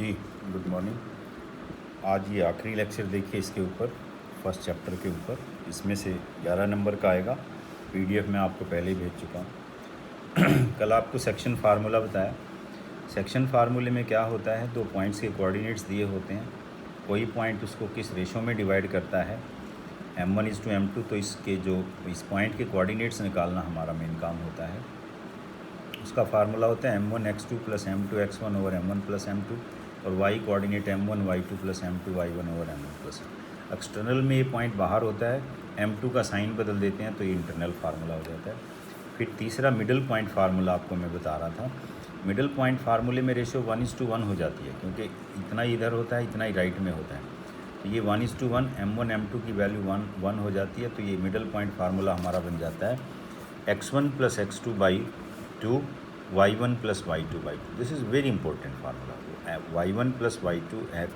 जी good morning. आज ये आखिरी लेक्चर देखिए इसके ऊपर, फर्स्ट चैप्टर के ऊपर। इसमें से 11 नंबर का आएगा। पीडीएफ मैं आपको पहले ही भेज चुका हूँ। कल आपको सेक्शन फार्मूला बताया। सेक्शन फार्मूले में क्या होता है, दो पॉइंट्स के कोऑर्डिनेट्स दिए होते हैं, कोई पॉइंट उसको किस रेशो में डिवाइड करता है, m1:m2। तो इसके जो इस पॉइंट के कोऑर्डिनेट्स निकालना हमारा मेन काम होता है। उसका फार्मूला होता है m1x2 + m2x1 / m1 + m2 और y coordinate m1 y2 + m2 y1 / m1 +। External में ये पॉइंट बाहर होता है, m2 का साइन बदल देते हैं तो ये इंटरनल फार्मूला हो जाता है। फिर तीसरा मिडल पॉइंट फार्मूला आपको मैं बता रहा था। मिडल पॉइंट फार्मूले में रेशो 1:1 हो जाती है, क्योंकि इतना इधर होता है इतना ही राइट में होता है। तो ये 1:1 m1 m2 की वैल्यू 1 हो जाती है। तो ये मिडल पॉइंट फार्मूला हमारा बन जाता है x1 + x2/2 y1 + y2/2। This is very important formula. y1 + y2 है,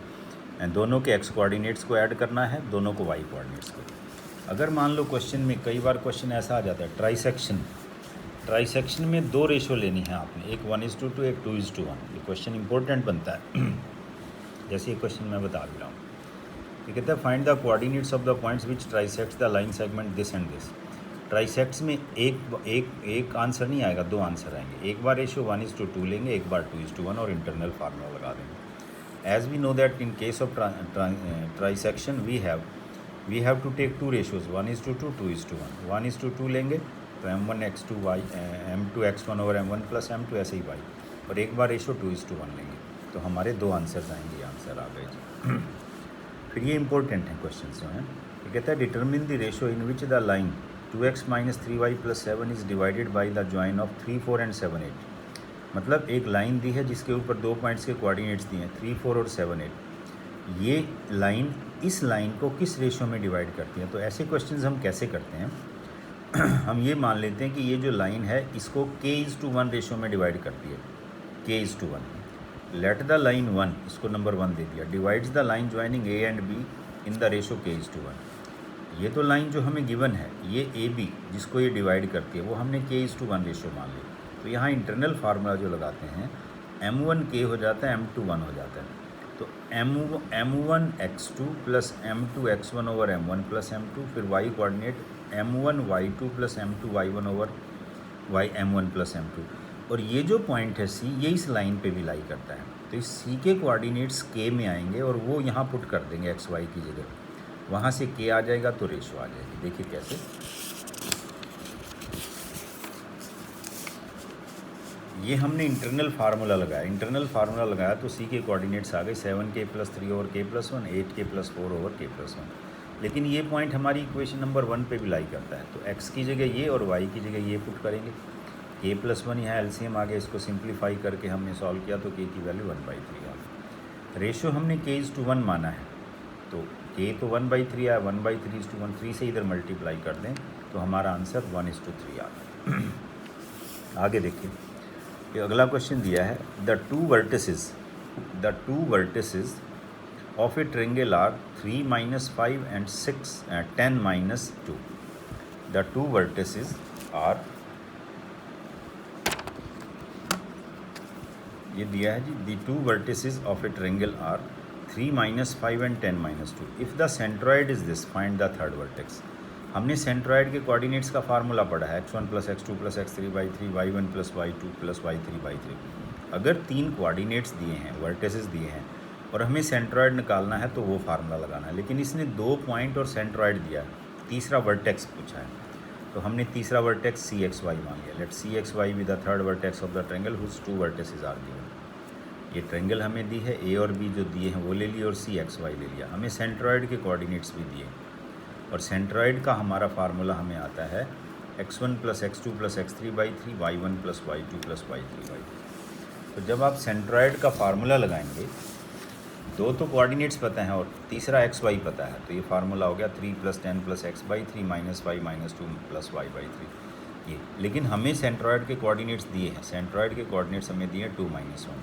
दोनों के x कोऑर्डिनेट्स को ऐड करना है, दोनों को y कोऑर्डिनेट्स को। अगर मान लो क्वेश्चन में, कई बार क्वेश्चन ऐसा आ जाता है, ट्राइसेक्शन में दो रेशो लेनी है आपने, एक 1:2 एक 2:1। ये क्वेश्चन इंपॉर्टेंट बनता है। जैसे ये क्वेश्चन मैं बता भी रहा हूँ, ये कहता है find the coordinates of the points which trisects the line segment this and this. Trisects में एक आंसर नहीं आएगा, दो आंसर आएंगे। एक बार रेशो 1:2 लेंगे, एक बार 2:1 और इंटरनल फार्मूला लगा देंगे। As we know that in case of trisection we have to take two ratios 1:2 2:1। 1:2 लेंगे तो m2x1 / m1 + m2 ऐसे ही y, और एक बार रेशो 2:1 लेंगे तो हमारे दो आंसर आएंगे। आंसर आ गए जी। फिर ये इंपॉर्टेंट है क्वेश्चन जो हैं। ये कहता है determine the ratio in which the line 2x - 3y + 7 is divided by the join of 3 4 and 7 8। मतलब एक लाइन दी है जिसके ऊपर दो पॉइंट्स के कोऑर्डिनेट्स दिए हैं 3 4 और 7 8। ये लाइन इस लाइन को किस रेशो में डिवाइड करती है। तो ऐसे क्वेश्चंस हम कैसे करते हैं, हम ये मान लेते हैं कि ये जो लाइन है इसको k:1 रेशो में डिवाइड करती है, k:1। लेट द लाइन 1, इसको नंबर 1 दे दिया, divides the line joining a and b in the ratio k:1। ये तो लाइन जो हमें गिवन है, ये ए बी जिसको ये डिवाइड करती है, वो हमने k:1 रेशो मान ली। तो यहाँ इंटरनल फार्मूला जो लगाते हैं, m1 k हो जाता है, m2 1 हो जाता है। तो m1x2 + m2x1 / m1 + m2, फिर y coordinate m1y2 + m2 y1 / m1 + m2। और ये जो पॉइंट है C, ये इस लाइन पे भी लाई करता है। तो इस C के कोऑर्डिनेट्स k में आएंगे और वो यहाँ पुट कर देंगे x y की जगह, वहाँ से k आ जाएगा तो रेशो आ जाएगी। देखिए कैसे, ये हमने इंटरनल फार्मूला लगाया। इंटरनल फार्मूला लगाया तो C के कोऑर्डिनेट्स आ गए 7k + 3 / k + 1, 8k + 4 / k + 1। लेकिन ये पॉइंट हमारी इक्वेशन नंबर 1 पे भी लाई करता है। तो x की जगह ये और y की जगह ये पुट करेंगे। k + 1 यहाँ एलसीएम आ गया, इसको सिंप्लीफाई करके हमने सॉल्व किया तो k की वैल्यू 1/3 आ गई। रेशो हमने k:1 माना है, तो k तो 1/3 आया, 1/3:1, 3 से इधर मल्टीप्लाई कर दें तो हमारा आंसर 1:3 आ गया। आगे देखिए, ये अगला क्वेश्चन दिया है, the two vertices of a triangle are 3 - 5 and 6 10 - 2। The two vertices are, ये दिया है जी, the two vertices of a triangle are 3 - 5 and 10 - 2। If the centroid is this, find the third vertex. हमने सेंट्रॉइड के coordinates का formula पढ़ा है, x1 + x2 + x3/3 y1 + y2 + y3/3। अगर तीन कोऑर्डिनेट्स दिए हैं, वर्टेसेस दिए हैं, और हमें सेंट्रॉइड निकालना है तो वो फार्मूला लगाना है। लेकिन इसने दो पॉइंट और सेंट्रॉइड दिया है, तीसरा वर्टेक्स पूछा है, तो हमने तीसरा वर्टेक्स CXY मान लिया। Let CXY be the third vertex of the triangle whose two vertices are given. ये ट्रायंगल हमें दी है, A और B जो दिए हैं वो ले लिए और CXY ले लिया। हमें सेंट्रॉइड के कोऑर्डिनेट्स भी दिए, और सेंट्रॉइड का हमारा फार्मूला हमें आता है x1 + x2 + x3/3 y1 + y2 + y3/3। तो जब आप सेंट्रॉइड का फार्मूला लगाएंगे, दो तो कोऑर्डिनेट्स पता हैं और तीसरा xy पता है, तो ये फार्मूला हो गया 3 + 10 + x/3 - 5 - 2 + y/3 ये। लेकिन हमें सेंट्रॉइड के कोऑर्डिनेट्स दिए हैं, सेंट्रॉइड के कोऑर्डिनेट्स हमें दिए 2 - 1।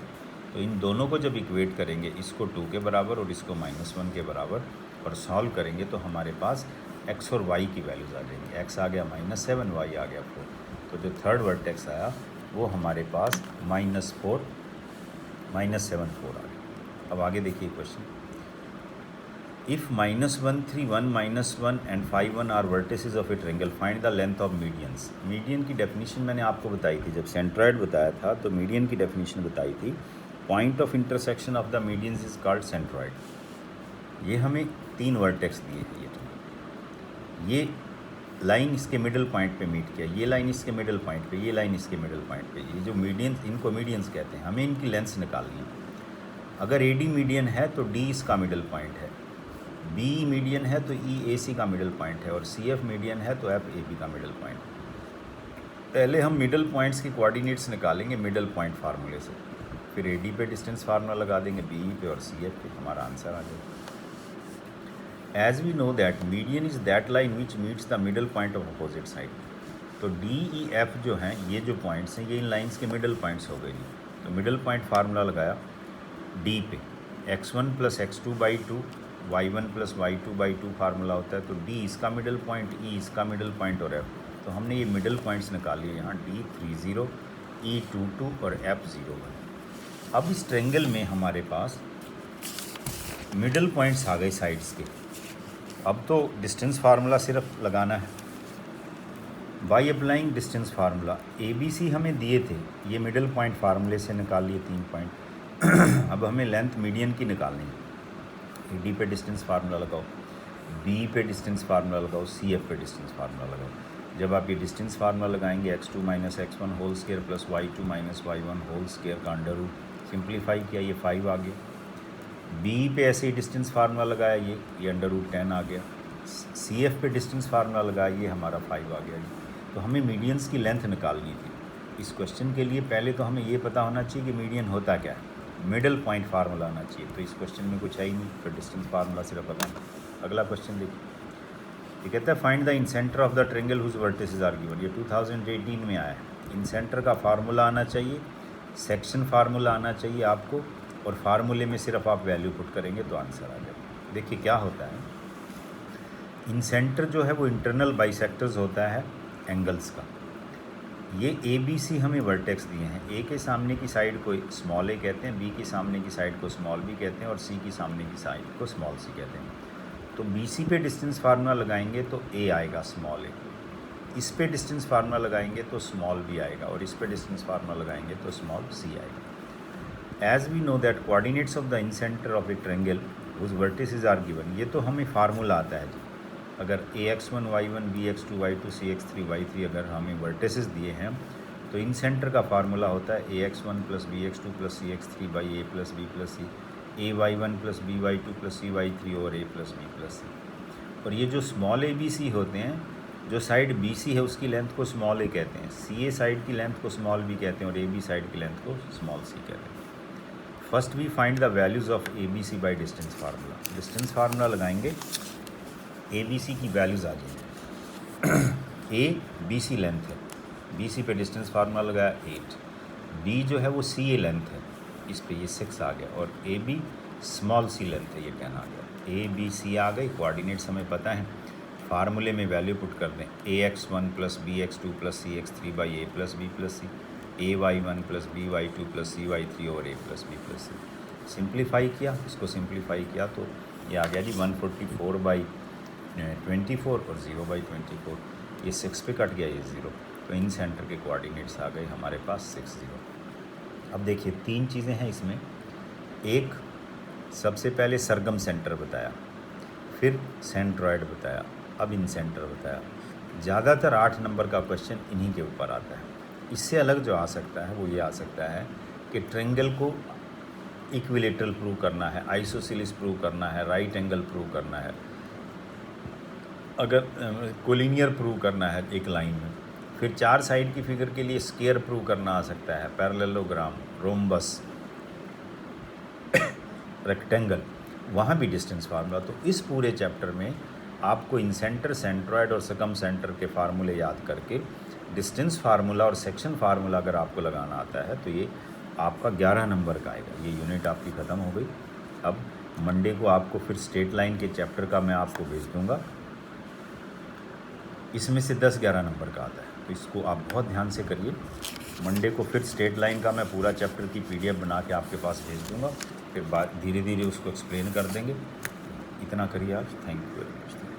तो इन दोनों को जब इक्वेट करेंगे, इसको 2 के बराबर और इसको -1 के बराबर, और सॉल्व करेंगे तो हमारे पास x और y की वैल्यूज़ आ जाएंगी। x आ गया -7, y आ गया 4। तो जो थर्ड वर्टेक्स आया वो हमारे पास -7 4 आ गया। अब आगे देखिए question, if -1 3 1 -1 and 5 1 are vertices of a triangle, find the length of medians. Median की डेफिनेशन मैंने आपको बताई थी जब सेंट्रॉयड बताया था, तो मीडियन की डेफिनेशन बताई थी, point of intersection of the medians is called centroid. ये हमें 3 वर्टेक्स दिए हैं, ये लाइन इसके मिडल पॉइंट पे मीट किया, ये लाइन इसके मिडल पॉइंट पे, ये लाइन इसके मिडल पॉइंट पे, ये जो मीडियन, इनको मीडियंस कहते हैं। हमें इनकी लेंथ्स निकालनी है। अगर AD मीडियन है तो D इसका मिडल पॉइंट है, B मीडियन है तो EAC का मिडल पॉइंट है, और CF मीडियन है तो FAB का मिडल पॉइंट। पहले हम मिडल पॉइंट्स के कोऑर्डिनेट्स निकालेंगे मिडल पॉइंट फार्मूले से, फिर AD पे डिस्टेंस फार्मूला लगा देंगे, BE पे और CF पे, हमारा आंसर आ जाएगा। As we know that median is that line which meets the middle point of opposite side, तो DEF जो हैं, ये जो पॉइंट्स हैं, ये इन लाइंस के मिडल पॉइंट्स हो गए। तो मिडल पॉइंट फार्मूला लगाया D पे, x1 + x2/2 y1 + y2/2 formula होता है, तो D इसका मिडल पॉइंट, E इसका मिडल पॉइंट और F, तो हमने ये मिडल पॉइंट्स निकाल लिए यहाँ, D30 E22 और F01। अब इस ट्रायंगल में हमारे पास मिडल पॉइंट्स आ गए साइड्स के। अब तो डिस्टेंस फार्मूला सिर्फ लगाना है। By applying distance formula, ABC हमें दिए थे, ये मिडल पॉइंट फार्मूले से निकाल लिए 3 पॉइंट। अब हमें लेंथ मीडियन की निकालनी है। AD पे डिस्टेंस फार्मूला लगाओ, B पे डिस्टेंस फार्मूला लगाओ, CF पे डिस्टेंस फार्मूला लगाओ। जब आप ये डिस्टेंस फार्मूला लगाएंगे, x2 - x1 whole square plus y2 - y1 whole square का अंडर रूट, सिंप्लीफाई किया, ये 5 आ गया। B पे ऐसे ही डिस्टेंस फार्मूला लगाया, ये √10 आ गया। CF पे डिस्टेंस फार्मूला लगाया, ये हमारा 5 आ गया। तो हमें मीडियंस की लेंथ निकालनी थी। इस क्वेश्चन के लिए पहले तो हमें ये पता होना चाहिए कि मीडियन होता क्या है, मिडल पॉइंट फार्मूला आना चाहिए। तो इस क्वेश्चन में कुछ है ही नहीं, फिर डिस्टेंस फार्मूला सिर्फ पता नहीं। अगला क्वेश्चन देखिए, ये कहता है find the incentre of the triangle whose vertices are given. ये 2018 में आया है। इन सेंटर का फार्मूला आना चाहिए, सेक्शन फार्मूला आना चाहिए आपको, और फार्मूले में सिर्फ आप वैल्यू पुट करेंगे तो आंसर आ जाएगा। देखिए क्या होता है, इन सेंटर जो है वो इंटरनल बाइसेक्टर्स होता है एंगल्स का। ये ABC हमें वर्टेक्स दिए हैं। A के सामने की साइड को स्मॉल a कहते हैं, B के सामने की साइड को स्मॉल b कहते हैं, और C की सामने की साइड को स्मॉल c कहते हैं। तो BC पे डिस्टेंस फार्मूला लगाएंगे तो A आएगा स्मॉल a, इस पे डिस्टेंस फार्मूला लगाएंगे तो स्मॉल b आएगा, और इस पे डिस्टेंस फार्मूला लगाएंगे तो स्मॉल c आएगा। As we know that coordinates of the incenter of a triangle whose vertices are given, ये तो हमें फार्मूला आता है जी। अगर AX1 y1 BX2 y2 CX3 y3 अगर हमें वर्टिसेस दिए हैं, तो इन सेंटर का फार्मूला होता है AX1 + BX2 + CX3 / A + B + C, AY1 + BY2 + CY3 और A + B + C। और ये जो स्मॉल ABC होते हैं, जो साइड BC है उसकी लेंथ को स्मॉल a कहते हैं, CA साइड की लेंथ को स्मॉल b कहते हैं, और AB साइड की लेंथ को स्मॉल c कहते हैं। First we find the values of ABC by distance formula. Distance formula लगाएंगे, ABC की वैल्यूज़ आ जाएंगी। A BC लेंथ है, BC पे डिस्टेंस फार्मूला लगाया 8, B जो है वो CA लेंथ है, इस पे ये 6 आ गया, और AB स्मॉल c लेंथ है, ये 10 आ गया। ABC आ गई, कोऑर्डिनेट्स हमें पता है, फार्मूले में वैल्यू पुट कर दें, AX1 + BX2 + CX3 / A + B + C, AY1 + BY2 + CY3 और A + B + C। सिंप्लीफाई किया, इसको सिंप्लीफाई किया तो ये आ गया जी 144/24 और 0/24, ये 6 पे कट गया, ये 0। तो इन सेंटर के कोऑर्डिनेट्स आ गए हमारे पास 6 0। अब देखिए 3 चीज़ें हैं इसमें। एक, सबसे पहले सरगम सेंटर बताया, फिर सेंट्रॉयड बताया, अब इन सेंटर बताया। ज़्यादातर 8 नंबर का क्वेश्चन इन्हीं के ऊपर आता है। इससे अलग जो आ सकता है वो ये आ सकता है कि ट्रायंगल को इक्विलेटरल प्रूव करना है, आइसोसेलेस प्रूव करना है, राइट एंगल प्रूव करना है, अगर कोलिनियर प्रूव करना है एक लाइन में, फिर 4 साइड की फिगर के लिए स्क्वायर प्रूव करना आ सकता है, पैरेललोग्राम, रोम्बस, रेक्टेंगल, वहाँ भी डिस्टेंस फार्मूला। तो इस पूरे चैप्टर में आपको इन सेंटर, सेंट्रॉयड और सकम सेंटर के फार्मूले याद करके डिस्टेंस फार्मूला और सेक्शन फार्मूला अगर आपको लगाना आता है तो ये आपका 11 नंबर का आएगा। ये यूनिट आपकी ख़त्म हो गई। अब मंडे को आपको फिर स्ट्रेट लाइन के चैप्टर का मैं आपको भेज दूँगा, इसमें से 10-11 नंबर का आता है, तो इसको आप बहुत ध्यान से करिए। मंडे को फिर स्ट्रेट लाइन का मैं पूरा चैप्टर की PDF बना के आपके पास भेज दूँगा, फिर धीरे धीरे उसको एक्सप्लेन कर देंगे। इतना करिए आज। Thank you very much.